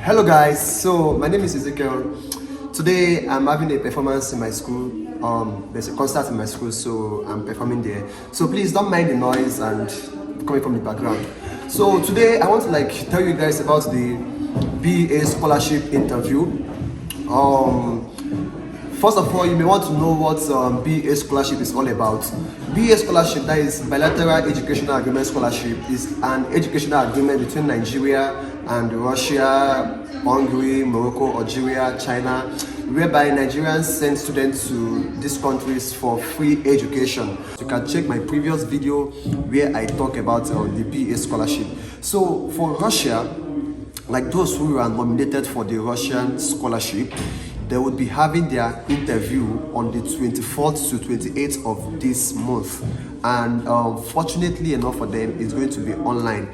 Hello guys, so my name is Abigail. Today I'm having a performance in my school. There's a concert in my school, so I'm performing there. So please don't mind the noise and coming from the background. So today I want to tell you guys about the BEA scholarship interview. First of all, you may want to know what BEA scholarship is all about. BEA scholarship, that is Bilateral Educational Agreement Scholarship, is an educational agreement between Nigeria and Russia, Hungary, Morocco, Algeria, China, whereby Nigerians send students to these countries for free education. You can check my previous video where I talk about the BEA scholarship. So for Russia, like those who are nominated for the Russian scholarship, they would be having their interview on the 24th to 28th of this month, and fortunately enough for them, it's going to be online.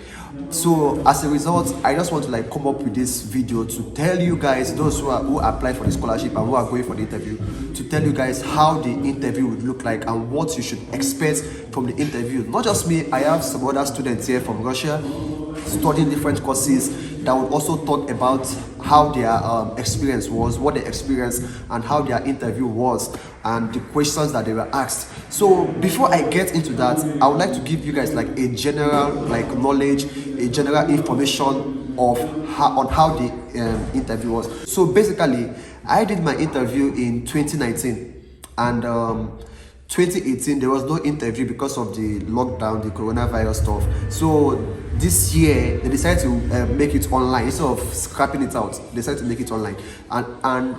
So as a result, I just want to come up with this video to tell you guys, those who applied for the scholarship and who are going for the interview, to tell you guys how the interview would look like and what you should expect from the interview. Not just me, I have some other students here from Russia studying different courses that would also talk about how their experience was, what they experienced, and how their interview was, and the questions that they were asked. So before I get into that, I would like to give you guys a general knowledge, a general information of on how the interview was. So basically, I did my interview in 2019, and 2018 there was no interview because of the lockdown, the coronavirus stuff. So this year they decided to make it online instead of scrapping it out. They decided to make it online, and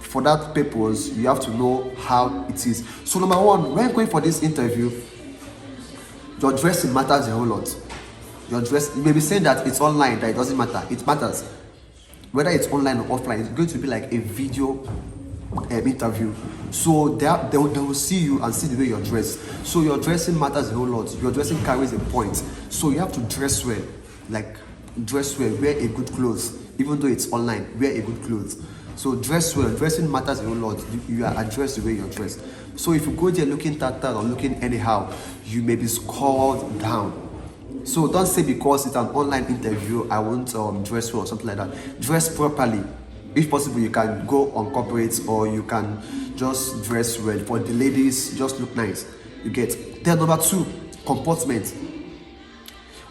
for that purpose you have to know how it is. So number one, when going for this interview, your dressing matters a whole lot. Your dress, you may be saying that it's online, that it doesn't matter. It matters. Whether it's online or offline, it's going to be like a video interview. So they will see you and see the way you're dressed. So your dressing matters a whole lot. Your dressing carries a point. So you have to dress well. Dress well, wear a good clothes. Even though it's online, wear a good clothes. So dress well. Dressing matters a whole lot. You are addressed the way you're dressed. So if you go there looking tattered or looking anyhow, you may be scored down. So don't say because it's an online interview I won't dress well or something like that. Dress properly. If possible, you can go on corporate, or you can just dress well. For the ladies, just look nice. You get. Then number two, comportment.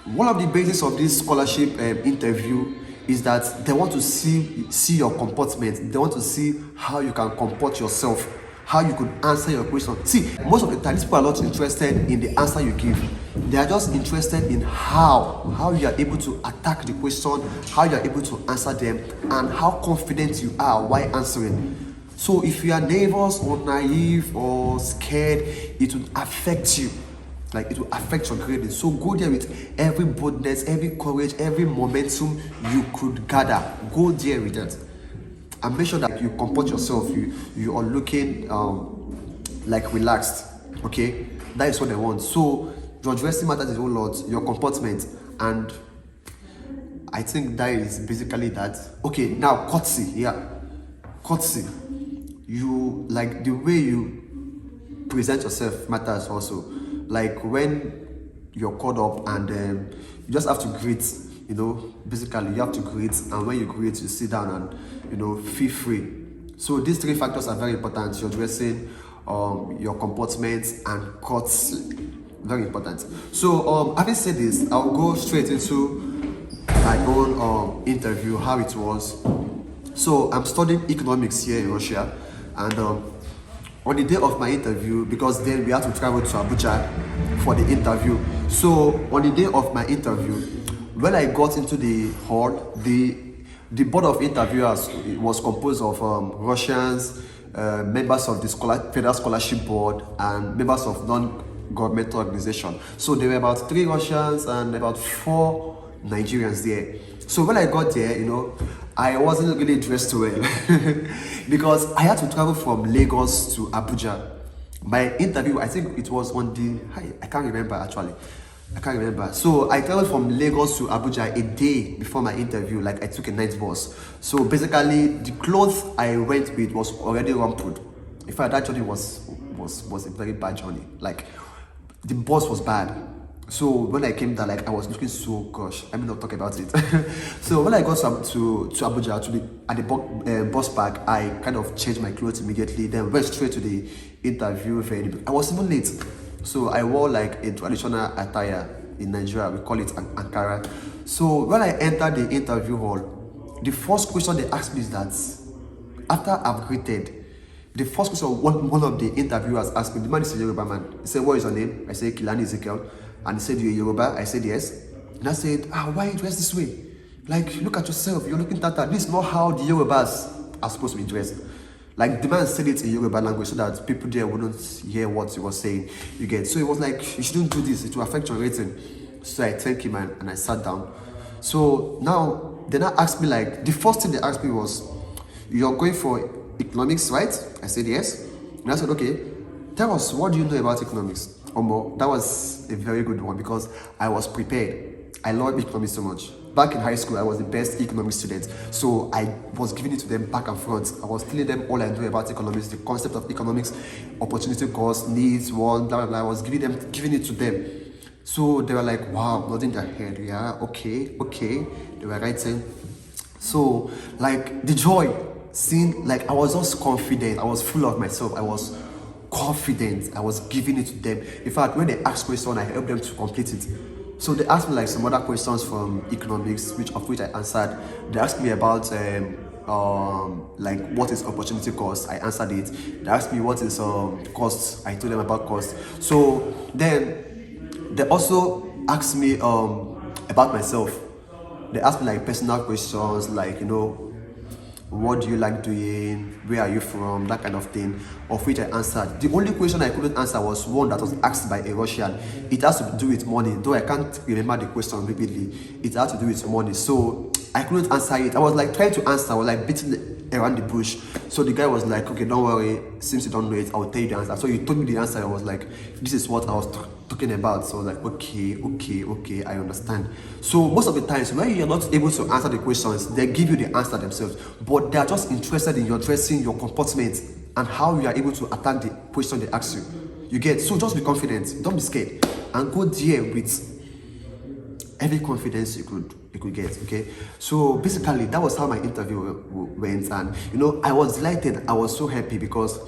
One of the basis of this scholarship interview is that they want to see your comportment. They want to see how you can comport yourself, how you could answer your question. See, most of the time, these people are not interested in the answer you give. They are just interested in how you are able to attack the question, how you are able to answer them, and how confident you are while answering. So if you are nervous or naive or scared, it will affect you. It will affect your grading. So go there with every boldness, every courage, every momentum you could gather. Go there with that. And make sure that you comport yourself. You are looking relaxed. Okay? That is what they want. So your dressing matters a whole lot, your comportment, and I think that is basically that. Okay, now courtesy. Yeah. Courtesy. You the way you present yourself matters also. When you're called up and you just have to greet, basically you have to greet, and when you greet, you sit down and feel free. So these three factors are very important: your dressing, your comportment, and courtesy. Very important. So having said this, I'll go straight into my own interview, how it was. So I'm studying economics here in Russia, and on the day of my interview, because then we had to travel to Abuja for the interview. So on the day of my interview, when I got into the hall, the board of interviewers was composed of Russians, members of the Federal Scholarship Board, and members of non-governmental organization. So there were about 3 Russians and about 4 Nigerians there. So when I got there, I wasn't really dressed well because I had to travel from Lagos to Abuja. My interview, I think it was on I can't remember actually. I can't remember. So I traveled from Lagos to Abuja a day before my interview. I took a night bus. So basically, the clothes I went with was already rumpled. In fact, that journey was a very bad journey. The bus was bad. So when I came there, like I was looking so gosh, I mean not talk about it. So when I got to Abuja at the bus park, I kind of changed my clothes immediately. Then went straight to the interview. I was even late, so I wore like a traditional attire in Nigeria. We call it Ankara. So when I entered the interview hall, the first question they asked me is that after I've greeted, the first question one of the interviewers asked me, the man is a Yoruba man. He said, "What is your name?" I said, "Kilani Ezekiel." And he said, "You're Yoruba?" I said, "Yes." And I said, "Why are you dressed this way? Like, look at yourself. You're looking tattered. This is not how the Yorubas are supposed to be dressed." Like, the man said it in Yoruba language so that people there wouldn't hear what he was saying. You get? So it was like, you shouldn't do this. It will affect your rating. So I thanked him and I sat down. So now, they now asked me, like, the first thing they asked me was, "You're going for economics, right?" I said, "Yes." And I said, "Okay, tell us, what do you know about economics?" That was a very good one because I was prepared. I love economics so much. Back in high school, I was the best economics student. So I was giving it to them back and front. I was telling them all I know about economics, the concept of economics, opportunity cost, needs, want, blah, blah, blah. I was giving it to them. So they were like, wow, nodding their head. Yeah, okay. They were writing. So, like, the joy, seeing, like, I was just confident. I was full of myself. I was confident. I was giving it to them. In fact, when they asked questions, I helped them to complete it. So they asked me like some other questions from economics, which I answered. They asked me about like what is opportunity cost. I answered it. They asked me what is cost. I told them about cost. So then they also asked me about myself. They asked me like personal questions, like, what do you like doing, where are you from, that kind of thing, of which I answered. The only question I couldn't answer was one that was asked by a Russian. It has to do with money, though I can't remember the question vividly. It had to do with money, so I couldn't answer it. I was like trying to answer, I was like beating around the bush. So the guy was like, "Okay, don't worry, since you don't know it, I'll tell you the answer." So he told me the answer. I was like, "This is what I was talking about." So I was like, okay, I understand. So most of the times when you're not able to answer the questions, they give you the answer themselves, but they are just interested in your dressing, your comportment, and how you are able to attack the question they ask you. You get? So just be confident, don't be scared, and go there with every confidence you could get. Okay, so basically that was how my interview went, and I was delighted. I was so happy because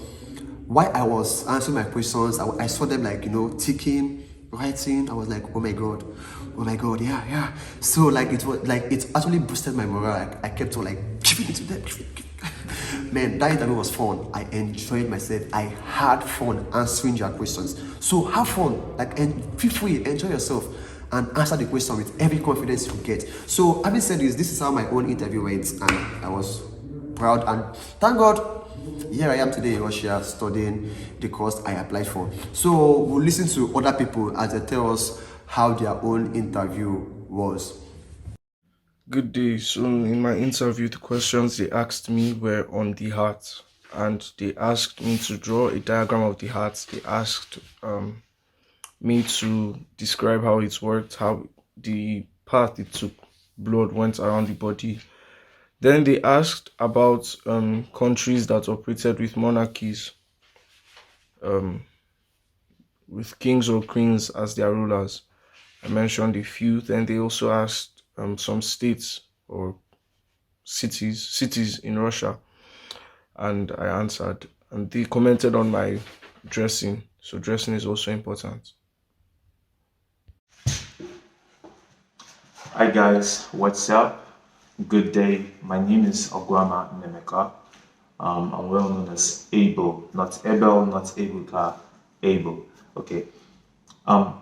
while I was answering my questions, I saw them like ticking, writing. I was like, oh my god, yeah. So like it actually boosted my morale. I kept on like giving it to them. Man, that interview was fun. I enjoyed myself. I had fun answering your questions. So have fun, like, and feel free, enjoy yourself, and answer the question with every confidence you get. So having said this is how my own interview went, and I was proud, and thank God here I am today in Russia studying the course I applied for. So we'll listen to other people as they tell us how their own interview was. Good day. So in my interview, the questions they asked me were on the heart, and they asked me to draw a diagram of the heart. They asked me to describe how it worked, how the path it took, blood went around the body. Then they asked about countries that operated with monarchies, with kings or queens as their rulers. I mentioned a few. Then they also asked some states or cities in Russia, and I answered. And they commented on my dressing. So dressing is also important. Hi guys, what's up? Good day. My name is Oguamah Nnaemeka. I'm well known as Abel, not Abel, not Abigail, Abel. Okay.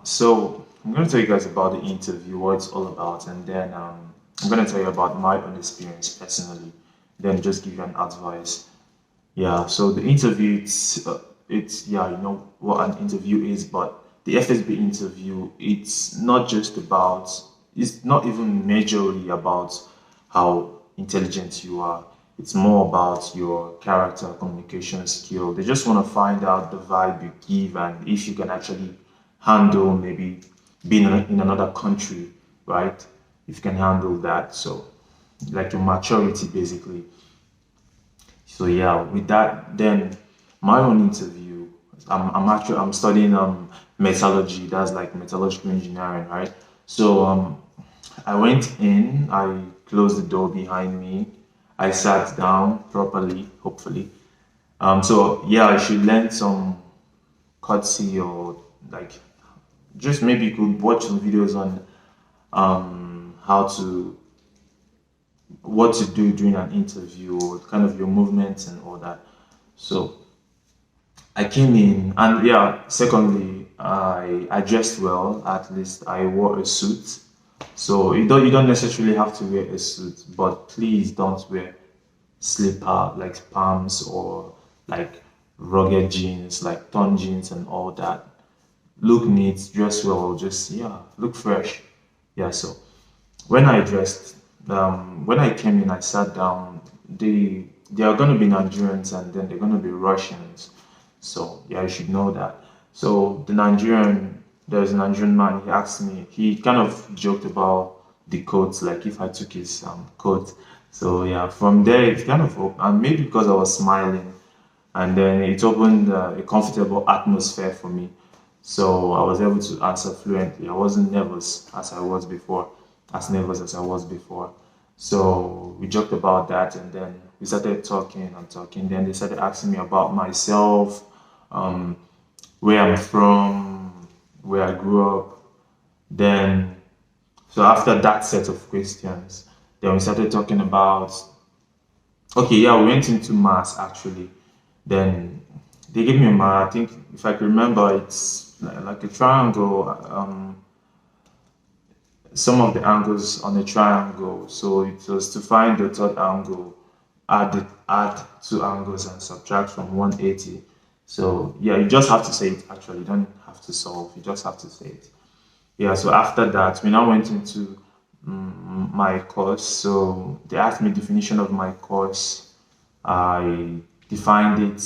So I'm going to tell you guys about the interview, what it's all about, and then I'm going to tell you about my own experience personally. Then just give you an advice. Yeah. So the interview, it's yeah, you know what an interview is, but the FSB interview, it's not even majorly about how intelligent you are. It's more about your character, communication skill. They just want to find out the vibe you give and if you can actually handle maybe being in another country, right? If you can handle that. So, like your maturity basically. So yeah, with that, then my own interview, I'm studying metallurgy. That's like metallurgical engineering, right? So I went in, I closed the door behind me, I sat down properly, hopefully. So yeah, I should learn some courtesy, or like just maybe you could watch some videos on how to what to do during an interview, or kind of your movements and all that. So I came in, and yeah, secondly, I dressed well. At least I wore a suit. So you don't necessarily have to wear a suit, but please don't wear slipper like palms, or like rugged jeans like torn jeans and all that. Look neat, dress well, just yeah, look fresh. Yeah, so when I dressed, when I came in, I sat down. They are going to be Nigerians, and then they're going to be Russians. So yeah, you should know that. So there's a Nigerian man. He asked me. He kind of joked about the coat, like if I took his coat. So yeah, from there it kind of and maybe because I was smiling, and then it opened a comfortable atmosphere for me. So I was able to answer fluently. I wasn't nervous as I was before, as nervous as I was before. So we joked about that, and then we started talking and talking. Then they started asking me about myself, um, where I'm from, where I grew up. Then, so after that set of questions, then we started talking about, okay, yeah, we went into maths actually. Then they gave me a math. I think if I can remember, it's like a triangle. Some of the angles on a triangle. So it was to find the third angle, add two angles and subtract from 180. So yeah, you just have to say it actually. You don't have to solve. You just have to say it. Yeah. So after that, we now went into my course. So they asked me definition of my course. I defined it,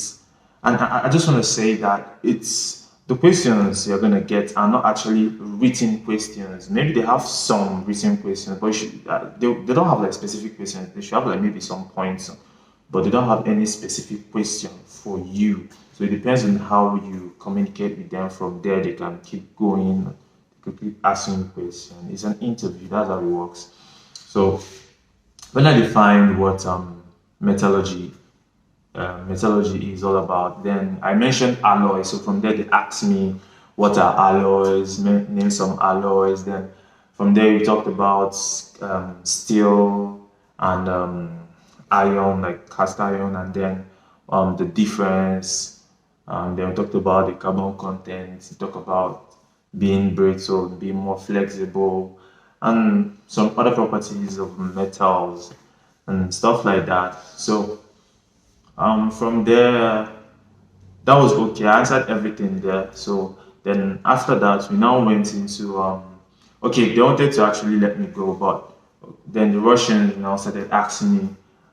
and I just want to say that it's the questions you're gonna get are not actually written questions. Maybe they have some written questions, but they don't have like specific questions. They should have like maybe some points, but they don't have any specific question for you. So it depends on how you communicate with them. From there, they can keep going, they could keep asking questions. It's an interview. That's how it works. So when I defined what metallurgy metallurgy is all about. Then I mentioned alloys. So from there, they asked me what are alloys, name some alloys. Then from there, we talked about steel and iron, like cast iron, and then the difference. Then we talked about the carbon content. We talked about being brittle, being more flexible, and some other properties of metals and stuff like that. So from there, that was okay. I answered everything there. So then after that, we now went into okay, they wanted to actually let me go, but then the Russians now started asking me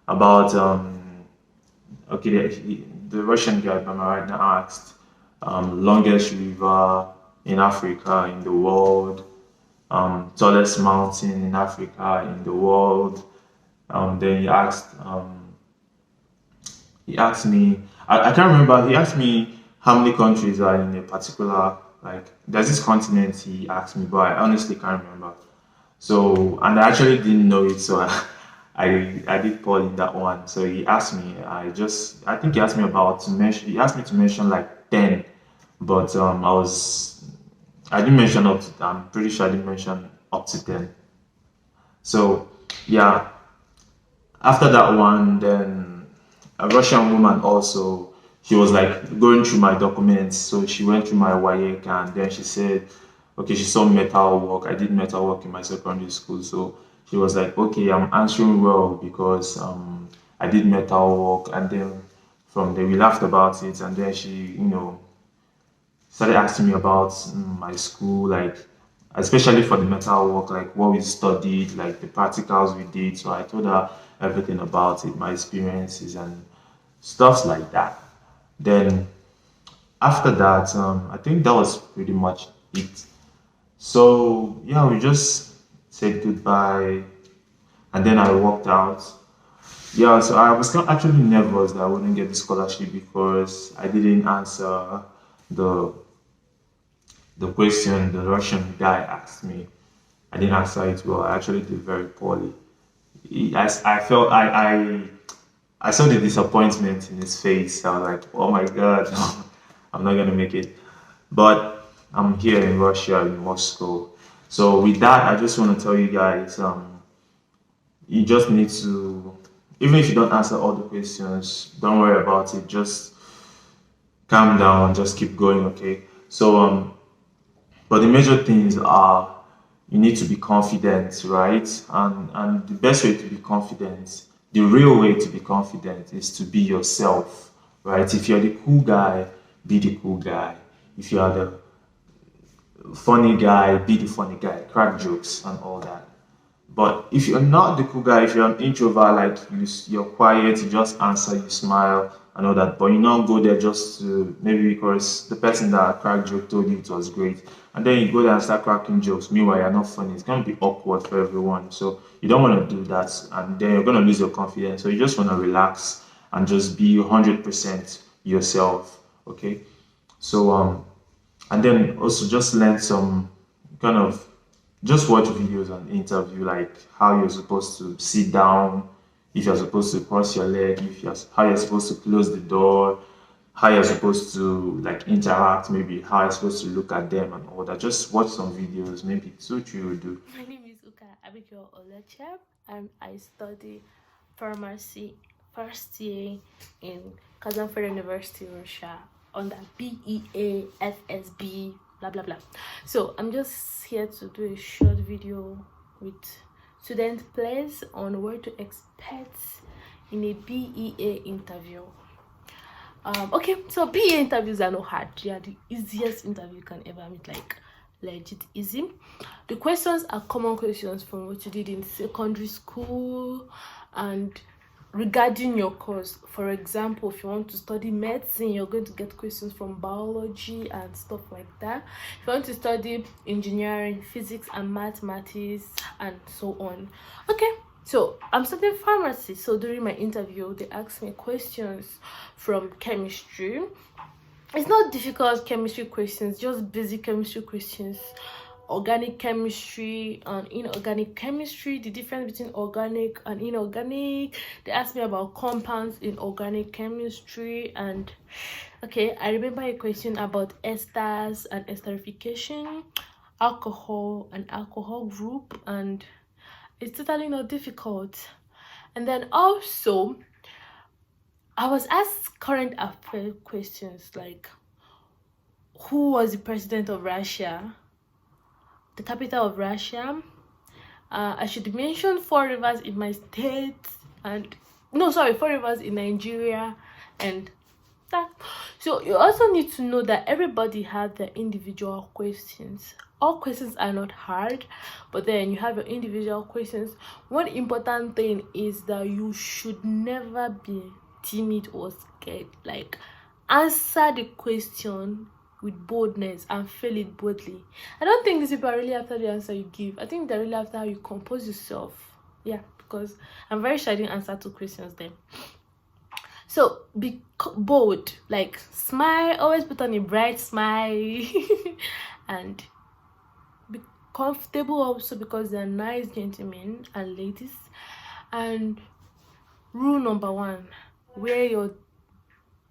about okay, the Russian guy by my right now asked longest river in Africa in the world, tallest mountain in Africa in the world. Then he asked me, I can't remember, he asked me how many countries are in a particular, like, there's this continent he asked me, but I honestly can't remember. So, and I actually didn't know it, so I did poor in that one. So he asked me, I think he asked me he asked me to mention like 10, but I didn't mention up to, I'm pretty sure I didn't mention up to 10. So, yeah, after that one, then a Russian woman also, she was like going through my documents. So she went through my WAEC, and then she said, okay, she saw metal work. I did metal work in my secondary school. So she was like, okay, I'm answering well because I did metal work. And then from there, we laughed about it. And then she, started asking me about my school, like, especially for the metal work, like what we studied, like the practicals we did. So I told her everything about it, my experiences and stuff like that. Then after that, I think that was pretty much it. So yeah, we just said goodbye, and then I walked out. Yeah, so I was actually nervous that I wouldn't get the scholarship because I didn't answer the the question the Russian guy asked me, I didn't answer it well. I actually did very poorly. I felt I saw the disappointment in his face. I was like, oh my God, I'm not gonna make it. But I'm here in Russia, in Moscow. So with that, I just want to tell you guys, you just need to, even if you don't answer all the questions, don't worry about it. Just calm down, just keep going, okay? So, but the major things are you need to be confident, right? And the best way to be confident, the real way to be confident is to be yourself, right? If you're the cool guy, be the cool guy. If you are the funny guy, be the funny guy, crack jokes and all that. But if you're not the cool guy, if you're an introvert, like you're quiet, you just answer, you smile and all that, but you not go there just to, maybe because the person that cracked joke told you it was great, and then you go there and start cracking jokes, meanwhile you're not funny, it's going to be awkward for everyone. So you don't want to do that, and then you're going to lose your confidence. So you just want to relax and just be 100% yourself, okay? So and then also just learn some kind of, just watch videos and interview, like how you're supposed to sit down, if you're supposed to cross your leg, how you're supposed to close the door, how you're supposed to like interact, maybe how you're supposed to look at them and all that. Just watch some videos, maybe it's what you will do. My name is Ukah Abigail, and I study pharmacy first year in Kazan University, Russia, on the BEA-FSB, blah blah blah. So I'm just here to do a short video with student plays on what to expect in a BEA interview. Okay, so BEA interviews are not hard. They are the easiest interview you can ever meet, like legit easy. The questions are common questions from what you did in secondary school and regarding your course. For example, if you want to study medicine, you're going to get questions from biology and stuff like that. If you want to study engineering, physics and mathematics and so on. Okay, so I'm studying pharmacy, so during my interview they asked me questions from chemistry. It's not difficult chemistry questions, just basic chemistry questions. Organic chemistry and inorganic chemistry, the difference between organic and inorganic. They asked me about compounds in organic chemistry. And okay, I remember a question about esters and esterification, alcohol and alcohol group, and it's totally not difficult. And then also I was asked current affairs questions like who was the president of Russia, the capital of Russia. I should mention 4 rivers in my state, and no, sorry, 4 rivers in Nigeria, and that. So you also need to know that everybody has their individual questions. All questions are not hard, but then you have your individual questions. One important thing is that you should never be timid or scared. Like, answer the question with boldness and fill it boldly. I don't think these people are really after the answer you give. I think they're really after how you compose yourself. Yeah, because I'm very sure I didn't answer 2 questions then. So be bold, like smile, always put on a bright smile and be comfortable also, because they're nice gentlemen and ladies. And rule number 1, wear your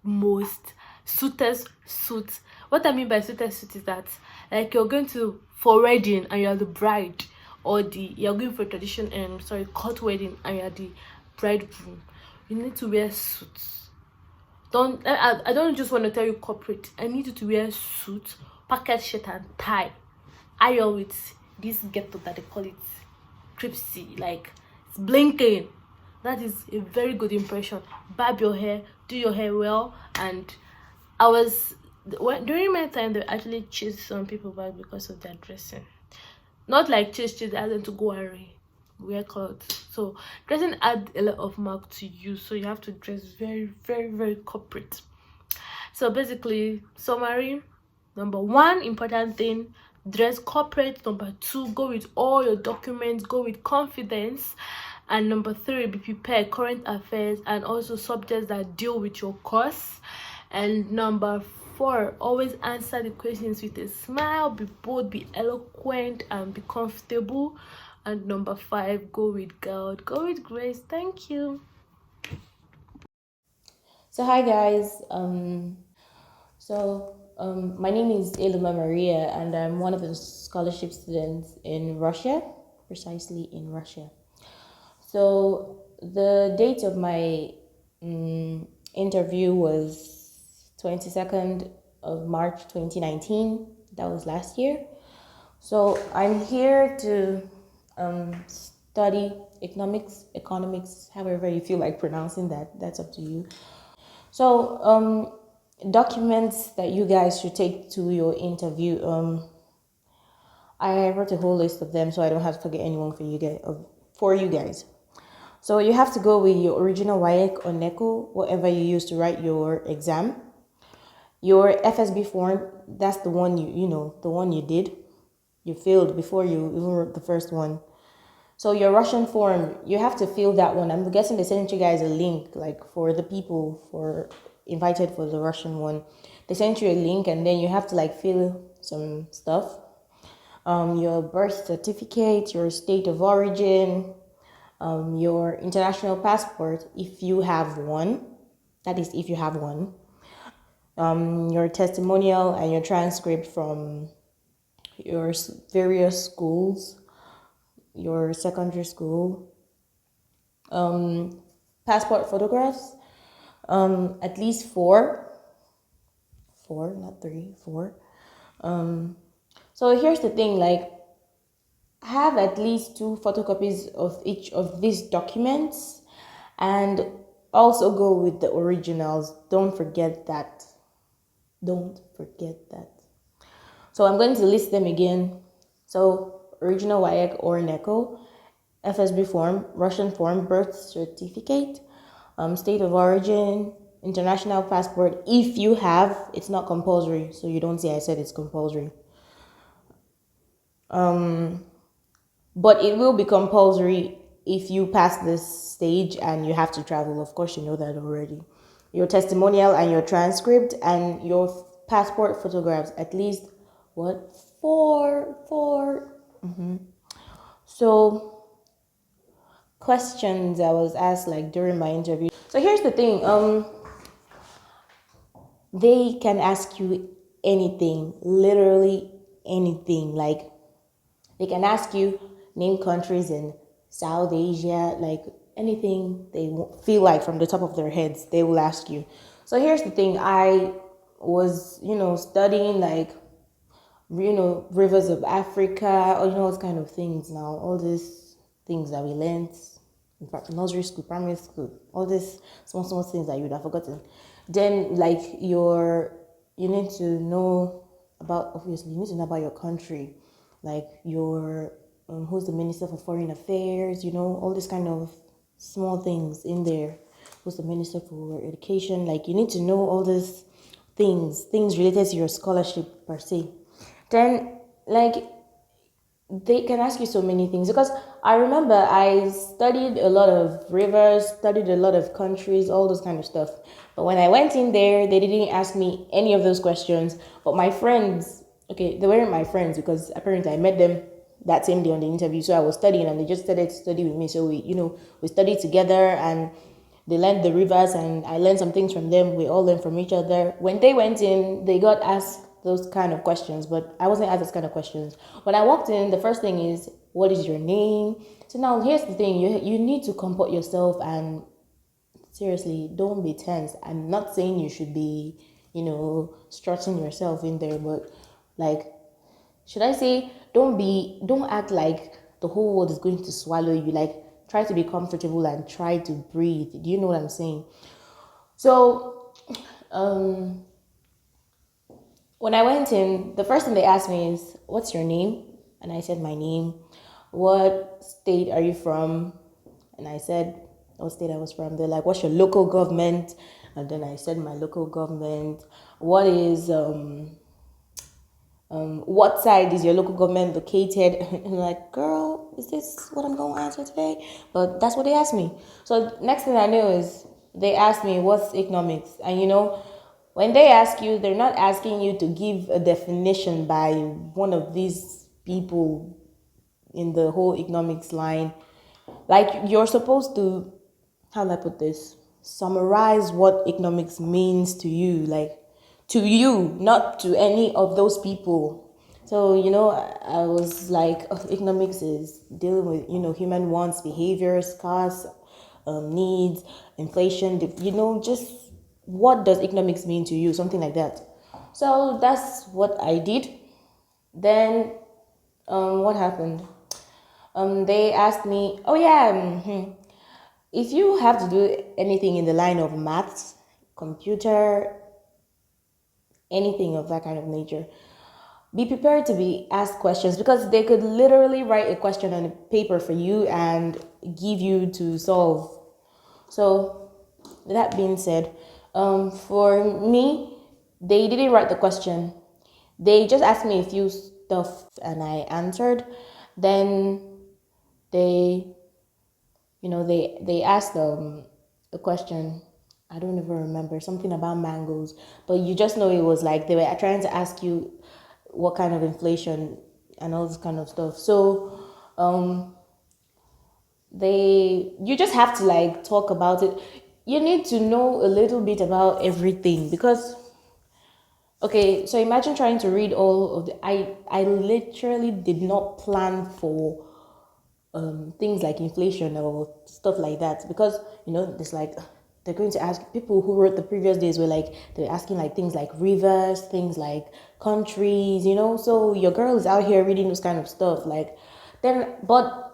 most suited suit. What I mean by suited suit is that, like, you're going to for wedding and you're the bride, or you're going for tradition and court wedding and you're the bridegroom, you need to wear suits. I don't just want to tell you corporate. I need you to wear suit, pocket shirt and tie, iron with this ghetto that they call it cripsy, like it's blinking. That is a very good impression. Barb your hair, do your hair well. And during my time, they actually chased some people back because of their dressing. Not like chase, they asked them to go and wear clothes. So dressing add a lot of mark to you, so you have to dress very, very, very corporate. So basically, summary: number 1, important thing, dress corporate. Number 2, go with all your documents, go with confidence. And number 3, be prepared, current affairs and also subjects that deal with your course. And number 4, always answer the questions with a smile, be bold, be eloquent, and be comfortable. And number 5, go with God, go with grace. Thank you. So hi guys, my name is Eluma Maria, and I'm one of the scholarship students in Russia, precisely in Russia. So the date of my interview was 22nd of March 2019. That was last year. So I'm here to study economics, however you feel like pronouncing that. That's up to you. So documents that you guys should take to your interview. I wrote a whole list of them, so I don't have to forget anyone for you guys. So you have to go with your original WAEC or NECO, whatever you use to write your exam. Your FSB form, that's the one the one you filled before you even wrote the first one. So your Russian form, you have to fill that one. I'm guessing they sent you guys a link, like for the people for invited for the Russian one. They sent you a link, and then you have to like fill some stuff. Your birth certificate, your state of origin, your international passport, if you have one. That is, if you have one. Your testimonial and your transcript from your various schools, your secondary school, passport photographs, at least four, not 3, 4. So here's the thing, like, have at least 2 photocopies of each of these documents, and also go with the originals. Don't forget that. So I'm going to list them again. So original WAEC or NECO, FSB form, Russian form, birth certificate, state of origin, international passport. If you have, it's not compulsory, so you don't say I said it's compulsory. But it will be compulsory if you pass this stage and you have to travel. Of course, you know that already. Your testimonial and your transcript and your passport photographs, at least, 4? So, questions I was asked like during my interview. So here's the thing, they can ask you anything, literally anything. Like, they can ask you, name countries in South Asia, like anything they feel like from the top of their heads, they will ask you. So here's the thing, I was, studying like, rivers of Africa, or all those kind of things now, all these things that we learned in nursery school, primary school, all these small things that you would have forgotten. Then like you need to know about, obviously, you need to know about your country, like your who's the Minister for Foreign Affairs, all these kind of small things in there. Who's the Minister for Education? Like, you need to know all these things related to your scholarship per se. Then, like, they can ask you so many things, because I remember I studied a lot of rivers, studied a lot of countries, all those kind of stuff. But when I went in there, they didn't ask me any of those questions. But my friends, okay, they weren't my friends because apparently I met them that same day on the interview. So I was studying and they just started to study with me. So we studied together, and they learned the rivers and I learned some things from them. We all learned from each other. When they went in, they got asked those kind of questions, but I wasn't asked those kind of questions. When I walked in, the first thing is, what is your name? So now here's the thing, you need to comport yourself, and seriously, don't be tense. I'm not saying you should be, strutting yourself in there, but like, should I say, don't act like the whole world is going to swallow you. Like, try to be comfortable and try to breathe. Do you know what I'm saying? So, when I went in, the first thing they asked me is, what's your name? And I said my name. What state are you from? And I said what state I was from. They're like, what's your local government? And then I said my local government. What is what side is your local government located? And I'm like, girl, is this what I'm going to answer today? But that's what they asked me. So next thing I knew is they asked me, what's economics? And when they ask you, they're not asking you to give a definition by one of these people in the whole economics line. Like, you're supposed to, how do I put this? Summarize what economics means to you, like to you, not to any of those people. So, I was like, oh, economics is dealing with, human wants, behaviors, costs, needs, inflation, just what does economics mean to you, something like that. So that's what I did. Then, what happened? They asked me, oh yeah, if you have to do anything in the line of maths, computer, anything of that kind of nature, be prepared to be asked questions, because they could literally write a question on a paper for you and give you to solve. So, that being said, for me, they didn't write the question. They just asked me a few stuff and I answered. Then they, they asked a question. I don't even remember, something about mangoes, but you just know it was like they were trying to ask you what kind of inflation and all this kind of stuff. So you just have to like talk about it. You need to know a little bit about everything, because okay, so imagine trying to read all of the I literally did not plan for things like inflation or stuff like that, because there's like they're going to ask people who wrote the previous days, were like they're asking like things like rivers, things like countries, so your girl is out here reading those kind of stuff, like then but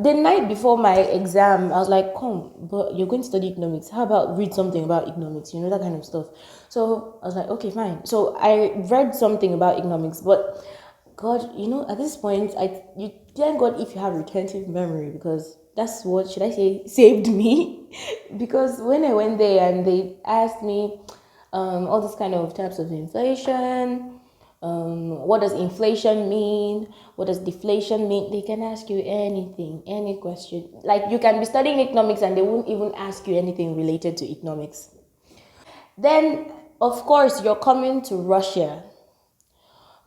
the night before my exam, I was like, come, but you're going to study economics. How about read something about economics, that kind of stuff. So I was like, okay, fine. So I read something about economics, but God, at this point, you thank God if you have retentive memory, because that's what, should I say, saved me. Because when I went there and they asked me all these kind of types of inflation, what does inflation mean? What does deflation mean? They can ask you anything, any question. Like, you can be studying economics and they won't even ask you anything related to economics. Then, of course, you're coming to Russia.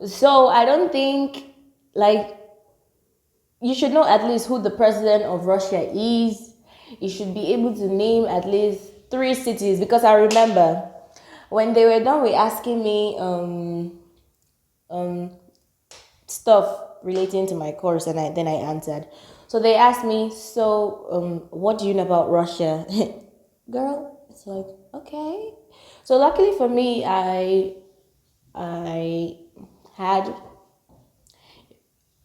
So I don't think, like, you should know at least who the president of Russia is. You should be able to name at least 3 cities, because I remember when they were done with asking me stuff relating to my course, and then I answered. So they asked me, so what do you know about Russia? Girl, it's like, okay. So luckily for me, I had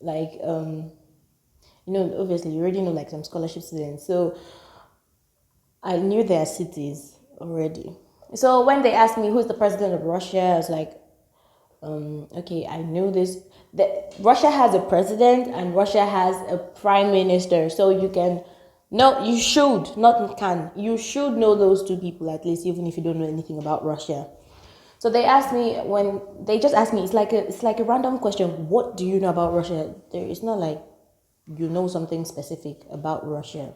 like obviously you already know like some scholarship students, so I knew their cities already. So when they asked me who's the president of Russia, I was like, okay, I know this. That Russia has a president and Russia has a prime minister. So you can, no, you should, not can, you should know those 2 people at least, even if you don't know anything about Russia. So they asked me, when they just asked me, it's like a random question. What do you know about Russia? It's not like you know something specific about Russia.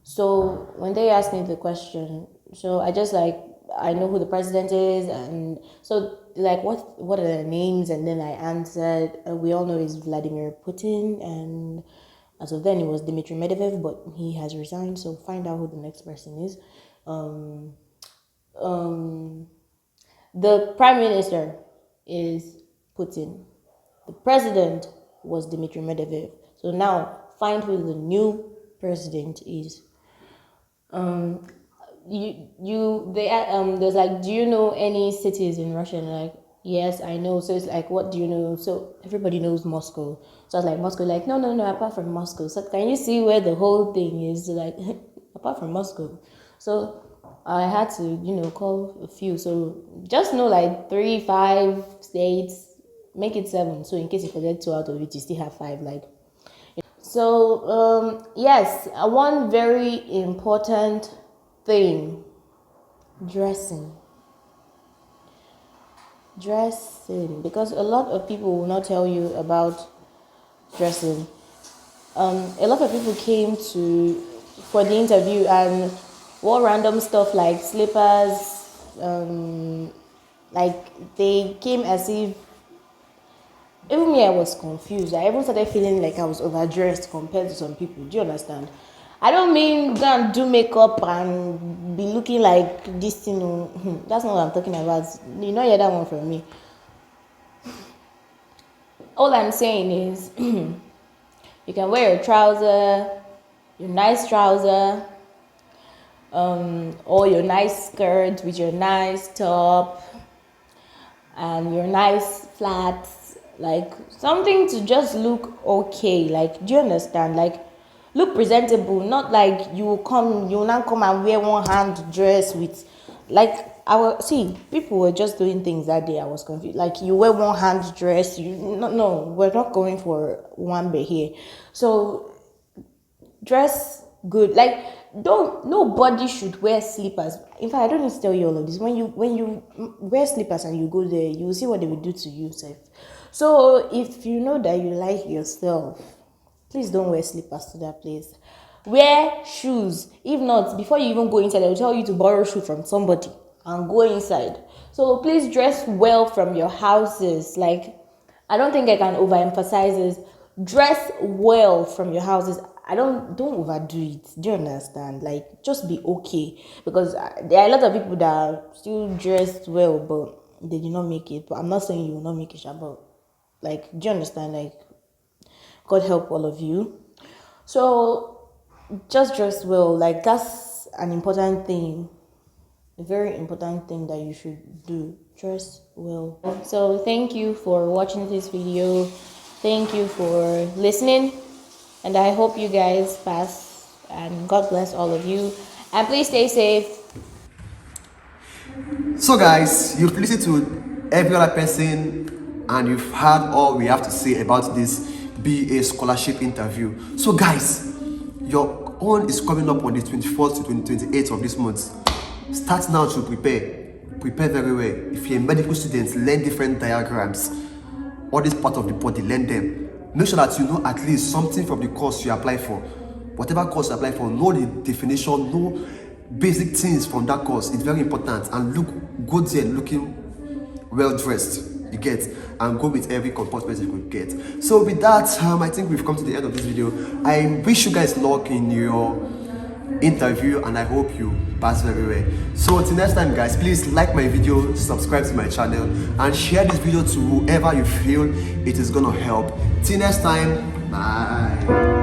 So when they asked me the question, so I just like, I know who the president is, and so like what are the names, and then I answered, we all know it's Vladimir Putin, and as of then it was Dmitry Medvedev, but he has resigned, so find out who the next person is. The prime minister is Putin. The president was Dmitry Medvedev. So now find who the new president is. There's like, do you know any cities in Russia? And like, yes, I know. So it's like, what do you know? So everybody knows Moscow. So I was like, Moscow, like, no, apart from Moscow. So can you see where the whole thing is? Like, apart from Moscow. So I had to, call a few. So just know like 3, 5 states, make it 7. So in case you forget 2 out of it, you still have 5. Like, so yes, one very important thing: dressing. Because a lot of people will not tell you about dressing. A lot of people came for the interview and wore random stuff like slippers, like they came as if, even me, I was confused. I even started feeling like I was overdressed compared to some people. Do you understand? I don't mean go and do makeup and be looking like this thing. That's not what I'm talking about. You know, hear that one from me. All I'm saying is, you can wear your trouser, your nice trouser, or your nice skirt with your nice top and your nice flats, like something to just look okay. Like, do you understand? Like, look presentable, not like you will not come and wear one hand dress with, like, people were just doing things that day. I was confused. Like, you wear one hand dress, no, we're not going for one bit here. So dress good. Like, nobody should wear slippers. In fact, I don't need to tell you all of this. When you wear slippers and you go there, you will see what they will do to you, sef. So if you know that you like yourself, please don't wear slippers to that place. Wear shoes. If not, before you even go inside, they will tell you to borrow shoe from somebody and go inside. So please dress well from your houses. Like, I don't think I can overemphasize this. Dress well from your houses. Don't overdo it. Do you understand? Like, just be okay, because there are a lot of people that are still dressed well, but they did not make it. But I'm not saying you will not make it, but like, do you understand? Like, God help all of you. So just dress well. Like, that's an important thing, a very important thing that you should do. Dress well. So thank you for watching this video. Thank you for listening, and I hope you guys pass, and God bless all of you, and please stay safe. So guys, you've listened to every other person and you've heard all we have to say about this BA scholarship interview. So guys, your own is coming up on the 24th to 28th of this month. Start now to prepare very well. If you're a medical student, learn different diagrams, all this part of the body, learn them. Make sure that you know at least something from the course you apply for. Whatever course you apply for, know the definition, know basic things from that course. It's very important. And go there looking well dressed, you get, and go with every compartment you could get. So with that, I think we've come to the end of this video. I wish you guys luck in your interview, and I hope you pass very well. So until next time guys, please like my video, subscribe to my channel, and share this video to whoever you feel it is gonna help. Till next time, bye.